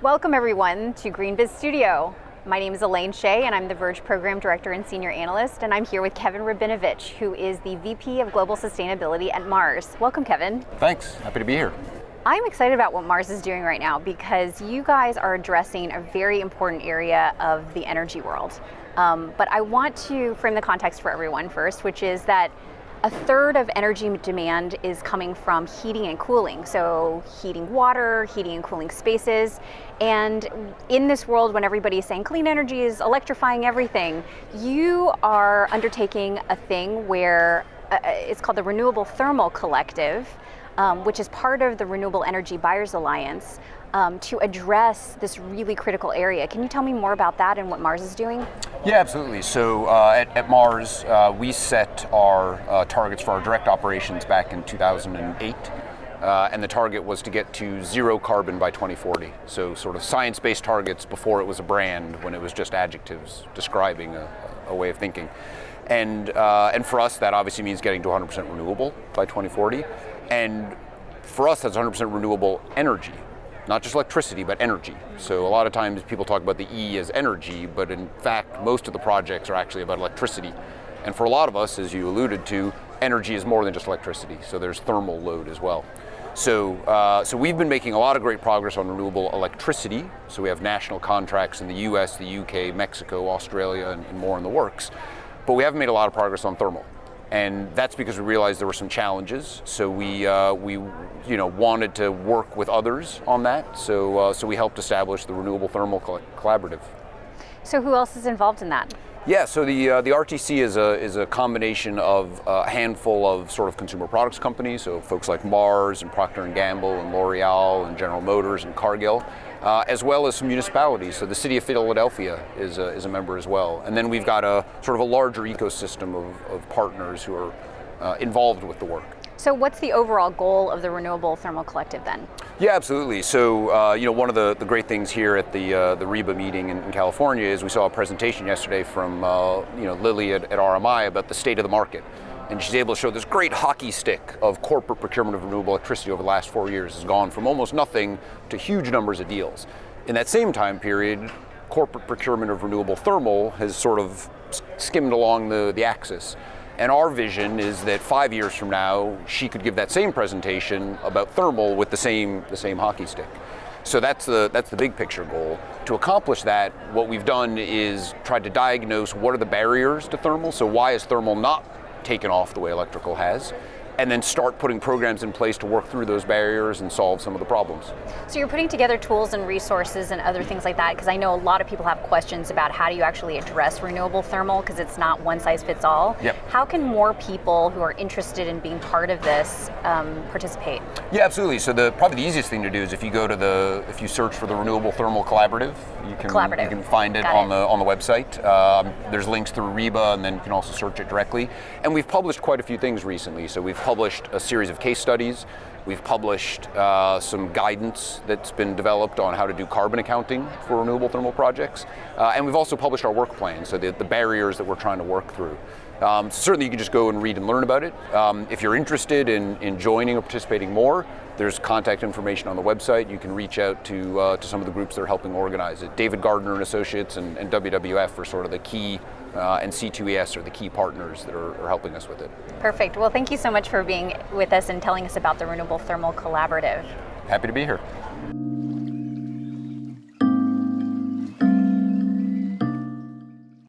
Welcome everyone to GreenBiz Studio. My name is Elaine Shea and I'm the Verge Program Director and Senior Analyst, and I'm here with Kevin Rabinovitch, who is the VP of Global Sustainability at Mars. Welcome, Kevin. Thanks, happy to be here. I'm excited about what Mars is doing right now because you guys are addressing a very important area of the energy world. But I want to frame the context for everyone first, which is that a third of energy demand is coming from heating and cooling. So heating water, heating and cooling spaces. And in this world, when everybody is saying clean energy is electrifying everything, you are undertaking a thing where it's called the Renewable Thermal Collective, which is part of the Renewable Energy Buyers Alliance, to address this really critical area. Can you tell me more about that and what Mars is doing? Yeah, absolutely. So at Mars, we set our targets for our direct operations back in 2008. And the target was to get to zero carbon by 2040. So sort of science-based targets before it was a brand, when it was just adjectives describing a way of thinking. And for us, that obviously means getting to 100% renewable by 2040. And for us, that's 100% renewable energy. Not just electricity, but energy. So a lot of times people talk about the E as energy, but in fact, most of the projects are actually about electricity. And for a lot of us, as you alluded to, energy is more than just electricity. So there's thermal load as well. So we've been making a lot of great progress on renewable electricity. So we have national contracts in the US, the UK, Mexico, Australia, and more in the works. But we haven't made a lot of progress on thermal. And that's because we realized there were some challenges. So we wanted to work with others on that. So we helped establish the Renewable Thermal Collaborative. So who else is involved in that? Yeah, so the RTC is a combination of a handful of sort of consumer products companies, so folks like Mars and Procter & Gamble and L'Oreal and General Motors and Cargill, as well as some municipalities. So the city of Philadelphia is a member as well. And then we've got a sort of a larger ecosystem of partners who are involved with the work. So what's the overall goal of the Renewable Thermal Collective then? Yeah, absolutely. So one of the great things here at the REBA meeting in California is we saw a presentation yesterday from Lily at RMI about the state of the market. And she's able to show this great hockey stick of corporate procurement of renewable electricity over the last 4 years has gone from almost nothing to huge numbers of deals. In that same time period, corporate procurement of renewable thermal has sort of skimmed along the axis. And our vision is that 5 years from now, she could give that same presentation about thermal with the same hockey stick. So that's the big picture goal. To accomplish that, what we've done is tried to diagnose what are the barriers to thermal. So why is thermal not taken off the way electrical has? And then start putting programs in place to work through those barriers and solve some of the problems. So you're putting together tools and resources and other things like that, because I know a lot of people have questions about how do you actually address renewable thermal, because it's not one size fits all. Yep. How can more people who are interested in being part of this participate? Yeah, absolutely. So probably the easiest thing to do is if you search for the Renewable Thermal Collaborative, you can find it on the website. There's links through REBA, and then you can also search it directly. And we've published quite a few things recently. So we've published a series of case studies. We've published some guidance that's been developed on how to do carbon accounting for renewable thermal projects. And we've also published our work plan, so the barriers that we're trying to work through. Certainly you can just go and read and learn about it. If you're interested in joining or participating more, there's contact information on the website. You can reach out to some of the groups that are helping organize it. David Gardner and Associates and WWF are sort of the key, and C2ES are the key partners that are helping us with it. Perfect. Well, thank you so much for being with us and telling us about the Renewable Thermal Collaborative. Happy to be here.